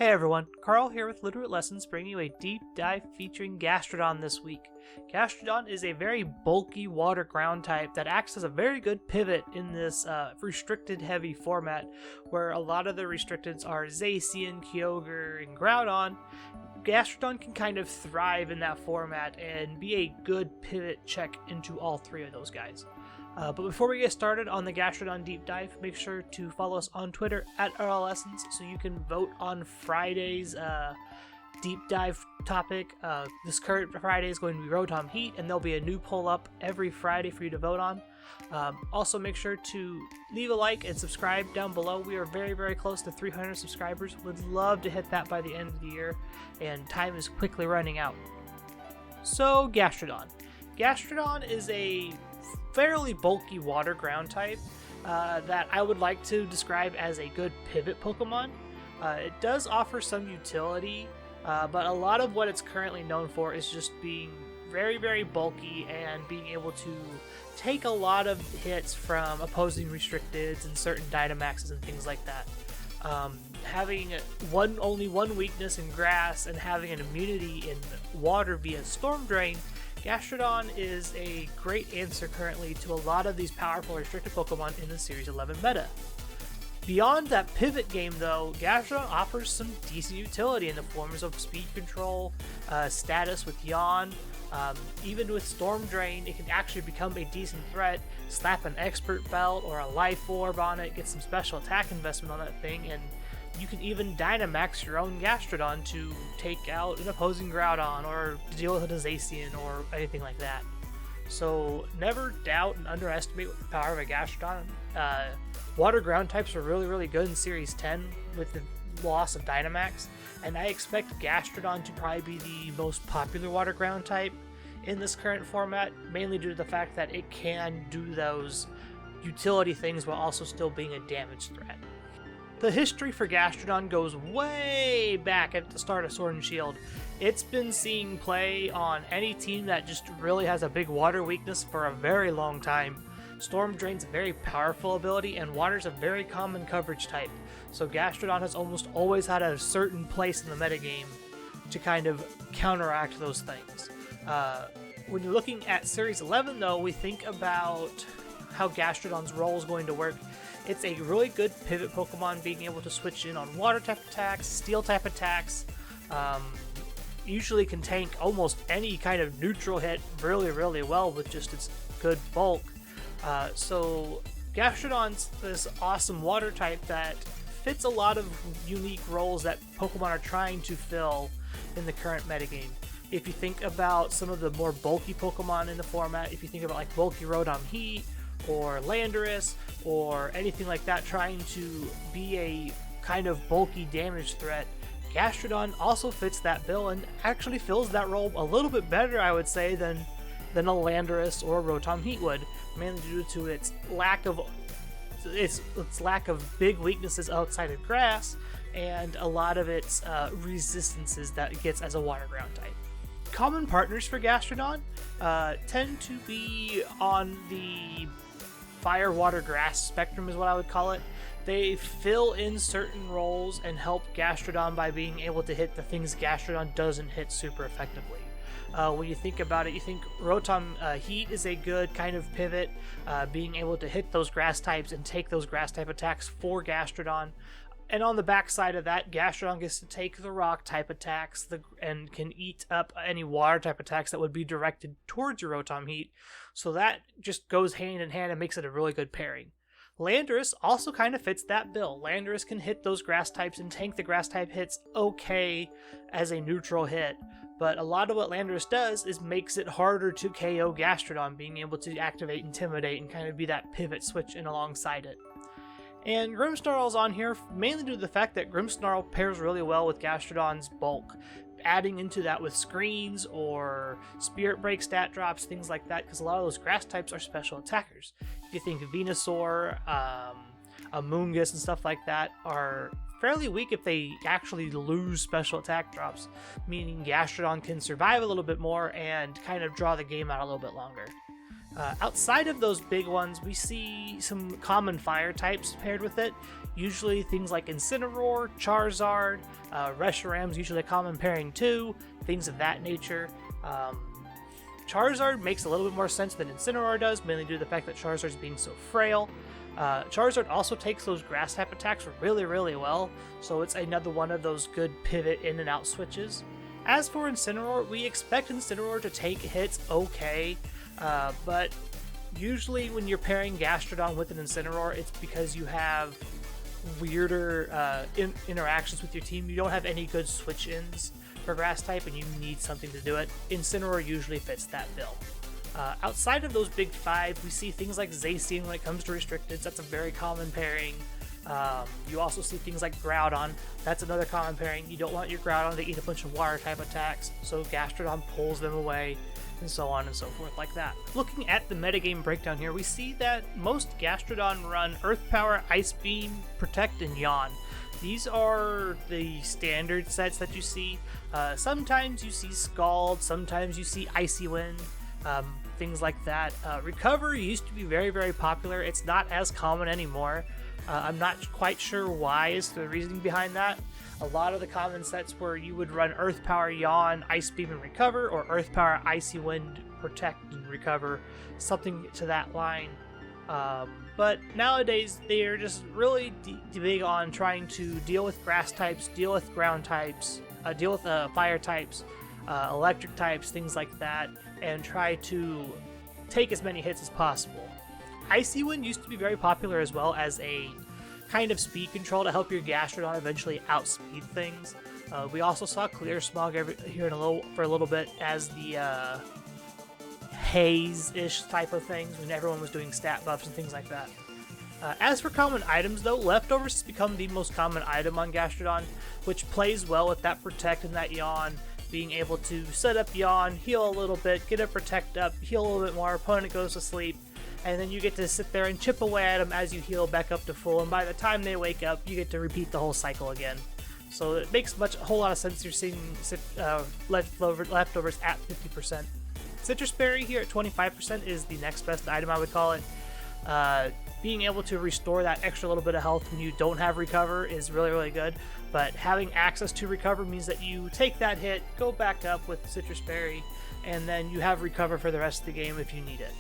Hey everyone, Carl here with Littleroot Lessons, bringing you a deep dive featuring Gastrodon this week. Gastrodon is a very bulky water ground type that acts as a very good pivot in this restricted heavy format, where a lot of the restricteds are Zacian, Kyogre, and Groudon. Gastrodon can kind of thrive in that format and be a good pivot check into all three of those guys. But before we get started on the Gastrodon deep dive, make sure to follow us on Twitter at RLLessons so you can vote on Friday's deep dive topic. This current Friday is going to be Rotom Heat, and there'll be a new poll up every Friday for you to vote on. Also, make sure to leave a like and subscribe down below. We are very, very close to 300 subscribers. Would love to hit that by the end of the year, and time is quickly running out. So, Gastrodon. Gastrodon is a fairly bulky water ground type that I would like to describe as a good pivot Pokemon. It does offer some utility, but a lot of what it's currently known for is just being very, very bulky and being able to take a lot of hits from opposing restricteds and certain Dynamaxes and things like that. Having only one weakness in grass and having an immunity in water via Storm Drain, Gastrodon is a great answer currently to a lot of these powerful restricted Pokemon in the Series 11 meta. Beyond that pivot game though, Gastrodon offers some decent utility in the forms of speed control, status with Yawn. Even with Storm Drain, it can actually become a decent threat. Slap an Expert Belt or a Life Orb on it, get some special attack investment on that thing, and you can even Dynamax your own Gastrodon to take out an opposing Groudon or deal with a Zacian or anything like that. So never doubt and underestimate the power of a Gastrodon. Water ground types are really, really good in Series 10 with the loss of Dynamax, and I expect Gastrodon to probably be the most popular water ground type in this current format, mainly due to the fact that it can do those utility things while also still being a damage threat. The history for Gastrodon goes way back at the start of Sword and Shield. It's been seeing play on any team that just really has a big water weakness for a very long time. Storm Drain's a very powerful ability, and water's a very common coverage type, so Gastrodon has almost always had a certain place in the metagame to kind of counteract those things. When you're looking at Series 11 though, we think about how Gastrodon's role is going to work. It's a really good pivot Pokemon, being able to switch in on water type attacks, steel type attacks, usually can tank almost any kind of neutral hit really, really well with just its good bulk. So Gastrodon's this awesome water type that fits a lot of unique roles that Pokemon are trying to fill in the current metagame. If you think about some of the more bulky Pokemon in the format, if you think about like bulky Rotom Heat, or Landorus, or anything like that trying to be a kind of bulky damage threat, Gastrodon also fits that bill and actually fills that role a little bit better, I would say, than a Landorus or a Rotom Heat would, mainly due to its lack of big weaknesses outside of grass and a lot of its resistances that it gets as a water ground type. Common partners for Gastrodon tend to be on the fire, water, grass spectrum is what I would call it. They fill in certain roles and help Gastrodon by being able to hit the things Gastrodon doesn't hit super effectively. When you think about it, you think Rotom Heat is a good kind of pivot, being able to hit those grass types and take those grass type attacks for Gastrodon. And on the backside of that, Gastrodon gets to take the rock type attacks and can eat up any water type attacks that would be directed towards your Rotom Heat. So that just goes hand in hand and makes it a really good pairing. Landorus also kind of fits that bill. Landorus can hit those grass types and tank the grass type hits okay as a neutral hit. But a lot of what Landorus does is makes it harder to KO Gastrodon, being able to activate Intimidate and kind of be that pivot switch in alongside it. And Grimmsnarl's on here mainly due to the fact that Grimmsnarl pairs really well with Gastrodon's bulk, adding into that with screens or Spirit Break stat drops, things like that, because a lot of those grass types are special attackers. If you think Venusaur, Amoonguss, and stuff like that are fairly weak if they actually lose special attack drops, meaning Gastrodon can survive a little bit more and kind of draw the game out a little bit longer. Outside of those big ones, we see some common fire types paired with it. Usually things like Incineroar, Charizard, Reshiram's usually a common pairing too, things of that nature. Charizard makes a little bit more sense than Incineroar does, mainly due to the fact that Charizard's being so frail. Charizard also takes those grass type attacks really, really well, so it's another one of those good pivot in and out switches. As for Incineroar, we expect Incineroar to take hits okay, but usually when you're pairing Gastrodon with an Incineroar, it's because you have weirder interactions with your team. You don't have any good switch-ins for grass type, and you need something to do it. Incineroar usually fits that bill. Outside of those big five, we see things like Zacian when it comes to restricteds. That's a very common pairing. You also see things like Groudon. That's another common pairing. You don't want your Groudon to eat a bunch of water type attacks, so Gastrodon pulls them away, and so on and so forth like that. Looking at the metagame breakdown here, we see that most Gastrodon run Earth Power, Ice Beam, Protect, and Yawn. These are the standard sets that you see. Sometimes you see Scald, sometimes you see Icy Wind, things like that. Recover used to be very, very popular. It's not as common anymore. I'm not quite sure why is the reasoning behind that. A lot of the common sets where you would run Earth Power, Yawn, Ice Beam, and Recover, or Earth Power, Icy Wind, Protect, and Recover, something to that line. But nowadays, they are just really big on trying to deal with grass types, deal with ground types, deal with fire types, electric types, things like that, and try to take as many hits as possible. Icy Wind used to be very popular as well as a kind of speed control to help your Gastrodon eventually outspeed things. We also saw Clear Smog here for a little bit as the haze-ish type of things when everyone was doing stat buffs and things like that. As for common items though, Leftovers has become the most common item on Gastrodon, which plays well with that Protect and that Yawn, being able to set up Yawn, heal a little bit, get a Protect up, heal a little bit more, opponent goes to sleep, and then you get to sit there and chip away at them as you heal back up to full, and by the time they wake up, you get to repeat the whole cycle again. So it makes a whole lot of sense you're seeing Leftovers at 50%. Citrus Berry here at 25% is the next best item, I would call it. Being able to restore that extra little bit of health when you don't have Recover is really, really good, but having access to Recover means that you take that hit, go back up with Citrus Berry, and then you have Recover for the rest of the game if you need it.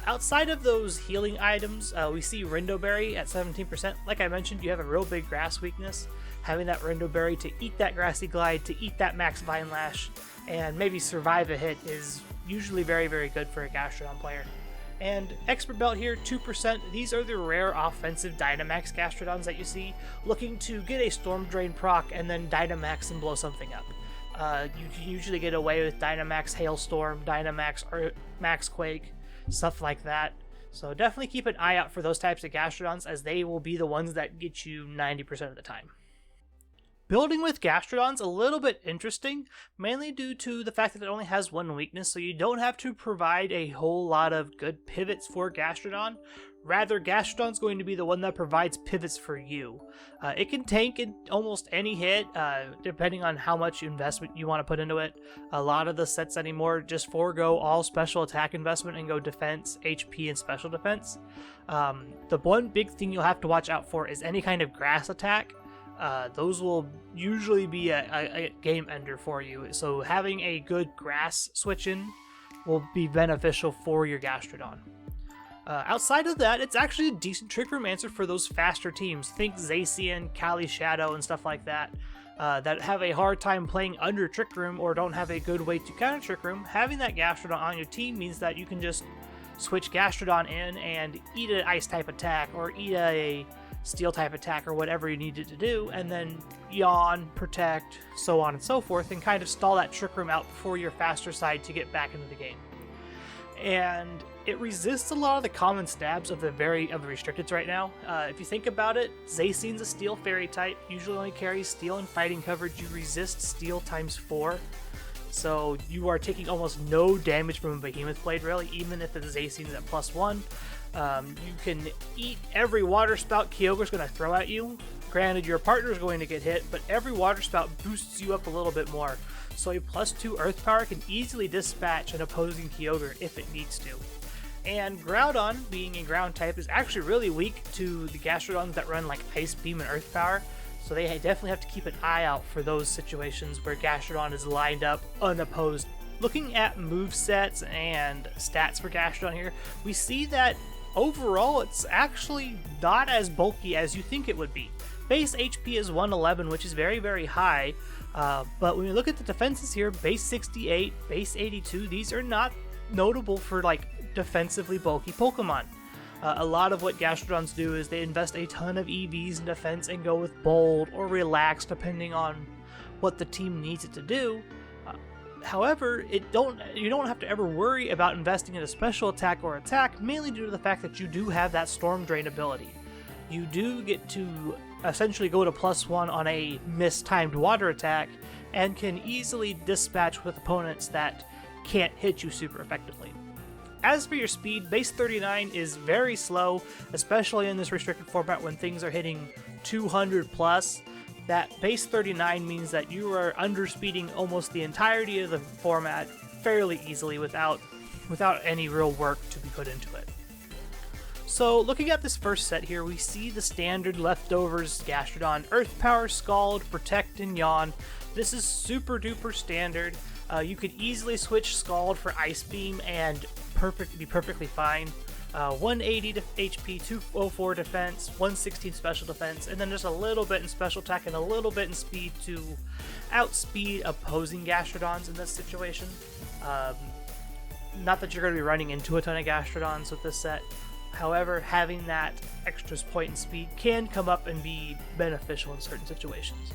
Outside of those healing items, we see Rindo Berry at 17%. Like I mentioned, you have a real big grass weakness. Having that Rindo Berry to eat that Grassy Glide, to eat that Max Vine Lash, and maybe survive a hit is usually very, very good for a Gastrodon player. And Expert Belt here, 2%. These are the rare offensive Dynamax Gastrodons that you see, looking to get a Storm Drain proc and then Dynamax and blow something up. You can usually get away with Dynamax Hailstorm, Dynamax Max Quake, stuff like that. So definitely keep an eye out for those types of Gastrodons, as they will be the ones that get you 90% of the time. Building with Gastrodon's a little bit interesting, mainly due to the fact that it only has one weakness, so you don't have to provide a whole lot of good pivots for Gastrodon. Rather, Gastrodon's going to be the one that provides pivots for you. It can tank in almost any hit, depending on how much investment you want to put into it. A lot of the sets anymore just forego all special attack investment and go defense, HP, and special defense. The one big thing you'll have to watch out for is any kind of grass attack. Those will usually be a game ender for you, so having a good grass switch-in will be beneficial for your Gastrodon. Outside of that, it's actually a decent Trick Room answer for those faster teams. Think Zacian, Cali Shadow, and stuff like that, that have a hard time playing under Trick Room or don't have a good way to counter Trick Room. Having that Gastrodon on your team means that you can just switch Gastrodon in and eat an Ice type attack or eat a Steel type attack or whatever you need it to do, and then Yawn, Protect, so on and so forth, and kind of stall that Trick Room out before your faster side to get back into the game. And it resists a lot of the common stabs of the restricteds right now. If you think about it, Zacian's a Steel Fairy type, usually only carries Steel and Fighting coverage. You resist Steel times 4, so you are taking almost no damage from a Behemoth Blade, really, even if the Zacian's at +1. You can eat every water spout Kyogre's going to throw at you, Granted, your partner is going to get hit, but every water spout boosts you up a little bit more, so a +2 earth power can easily dispatch an opposing Kyogre if it needs to. And Groudon, being a ground type, is actually really weak to the Gastrodons that run like Ice Beam and Earth Power, so they definitely have to keep an eye out for those situations where Gastrodon is lined up unopposed. Looking at movesets and stats for Gastrodon here, we see that overall it's actually not as bulky as you think it would be. Base HP is 111, which is very, very high, but when you look at the defenses here, base 68, base 82, these are not notable for like defensively bulky Pokemon. A lot of what Gastrodons do is they invest a ton of EVs in defense and go with bold or relaxed depending on what the team needs it to do. However, you don't have to ever worry about investing in a special attack or attack, mainly due to the fact that you do have that Storm Drain ability. You do get to essentially go to +1 on a mistimed water attack and can easily dispatch with opponents that can't hit you super effectively. As for your speed, base 39 is very slow, especially in this restricted format when things are hitting 200 plus. That base 39 means that you are underspeeding almost the entirety of the format fairly easily without any real work to be put into it. So looking at this first set here, we see the standard leftovers Gastrodon: Earth Power, Scald, Protect, and Yawn. This is super duper standard. You could easily switch Scald for Ice Beam and be perfectly fine. 180 HP, 204 defense, 116 special defense, and then just a little bit in special attack and a little bit in speed to outspeed opposing Gastrodons in this situation. Not that you're going to be running into a ton of Gastrodons with this set. However, having that extra point in speed can come up and be beneficial in certain situations.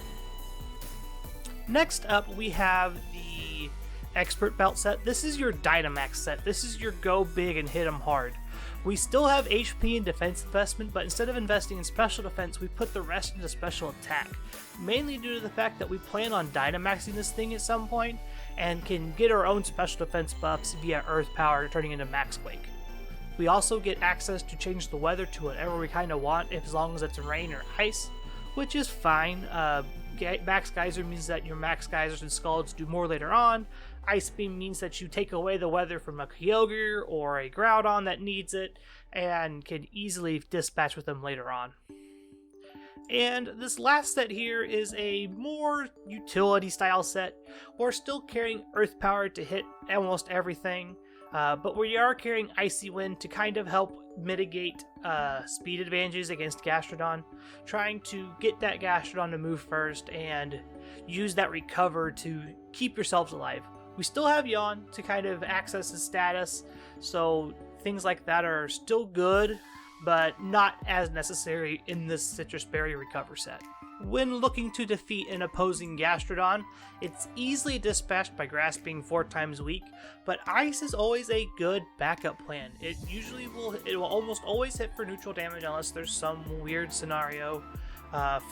Next up, we have the Expert Belt set. This is your Dynamax set. This is your go big and hit them hard. We still have HP and defense investment, but instead of investing in special defense, we put the rest into special attack. Mainly due to the fact that we plan on Dynamaxing this thing at some point, and can get our own special defense buffs via Earth Power, turning into Max Quake. We also get access to change the weather to whatever we kind of want, as long as it's rain or ice, which is fine. Max Geyser means that your Max Geysers and Scalds do more later on. Ice Beam means that you take away the weather from a Kyogre or a Groudon that needs it, and can easily dispatch with them later on. And this last set here is a more utility style set. We're still carrying Earth Power to hit almost everything, but we are carrying Icy Wind to kind of help mitigate speed advantages against Gastrodon, trying to get that Gastrodon to move first and use that recover to keep yourselves alive. We still have Yawn to kind of access his status, so things like that are still good, but not as necessary in this Citrus Berry recover set. When looking to defeat an opposing Gastrodon, it's easily dispatched by Grass being 4 times weak, but Ice is always a good backup plan. It will almost always hit for neutral damage unless there's some weird scenario.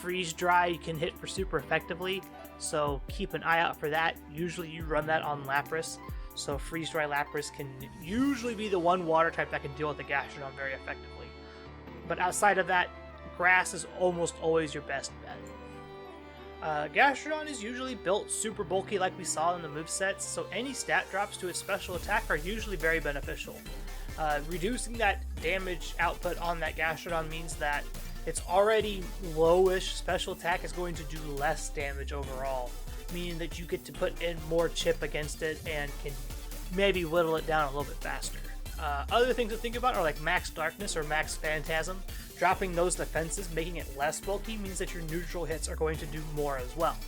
Freeze Dry can hit for super effectively, so keep an eye out for that. Usually you run that on Lapras, so Freeze Dry Lapras can usually be the one water type that can deal with the Gastrodon very effectively. But outside of that, Grass is almost always your best bet. Gastrodon is usually built super bulky like we saw in the movesets, so any stat drops to its special attack are usually very beneficial. Reducing that damage output on that Gastrodon means that its already lowish special attack is going to do less damage overall, meaning that you get to put in more chip against it and can maybe whittle it down a little bit faster. Other things to think about are like Max Darkness or Max Phantasm. Dropping those defenses, making it less bulky, means that your neutral hits are going to do more as well.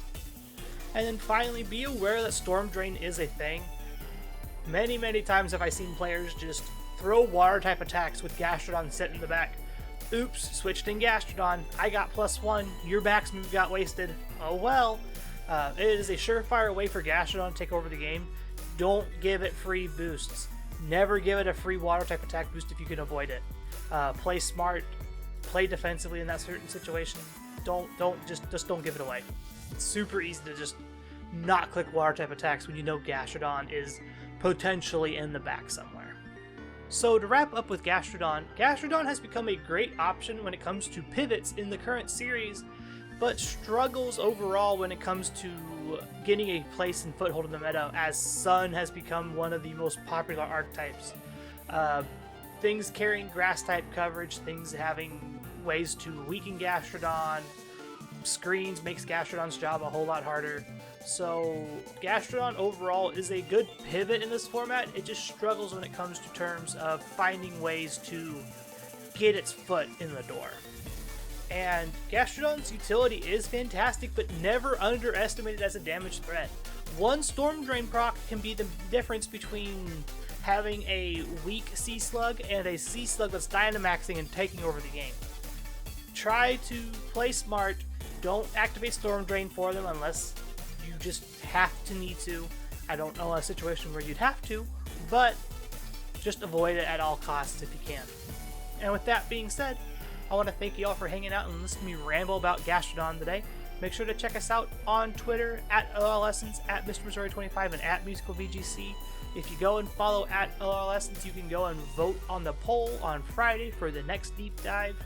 And then finally, be aware that Storm Drain is a thing. Many times have I seen players just throw water type attacks with Gastrodon sitting in the back. Oops, switched in Gastrodon, I got +1, your max move got wasted. Oh well. It is a surefire way for Gastrodon to take over the game. Don't give it free boosts. Never give it a free water type attack boost if you can avoid it. Play smart, play defensively in that certain situation. Just don't give it away. It's super easy to just not click water type attacks when you know Gastrodon is potentially in the back somewhere. So to wrap up with Gastrodon, Gastrodon has become a great option when it comes to pivots in the current series, but struggles overall when it comes to getting a place and foothold in the meta, as Sun has become one of the most popular archetypes. Things carrying grass type coverage, things having ways to weaken Gastrodon, screens makes Gastrodon's job a whole lot harder. So Gastrodon overall is a good pivot in this format. It just struggles when it comes to terms of finding ways to get its foot in the door. And Gastrodon's utility is fantastic, but never underestimated as a damage threat. One Storm Drain proc can be the difference between having a weak Sea Slug and a Sea Slug that's Dynamaxing and taking over the game. Try to play smart. Don't activate Storm Drain for them unless you just have to need to. I don't know a situation where you'd have to, but just avoid it at all costs if you can. And with that being said, I want to thank you all for hanging out and listening to me ramble about Gastrodon today. Make sure to check us out on Twitter at LRLessons, at Mr. Missouri25, and at MusicalVGC. If you go and follow at LRLessons, you can go and vote on the poll on Friday for the next deep dive.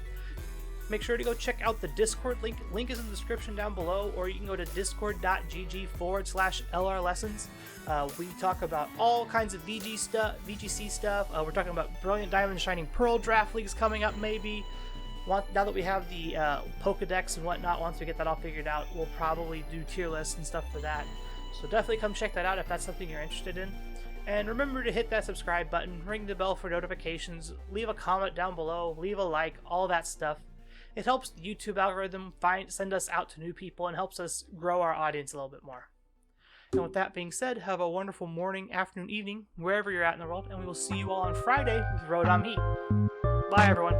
Make sure to go check out the Discord link. Link is in the description down below, or you can go to discord.gg/LRLessons. We talk about all kinds of VGC stuff. We're talking about Brilliant Diamond Shining Pearl draft leagues coming up maybe. Now that we have the Pokedex and whatnot, once we get that all figured out, we'll probably do tier lists and stuff for that. So definitely come check that out if that's something you're interested in. And remember to hit that subscribe button, ring the bell for notifications, leave a comment down below, leave a like, all that stuff. It helps the YouTube algorithm send us out to new people and helps us grow our audience a little bit more. And with that being said, have a wonderful morning, afternoon, evening, wherever you're at in the world, and we will see you all on Friday with Rodon Heat. Bye, everyone.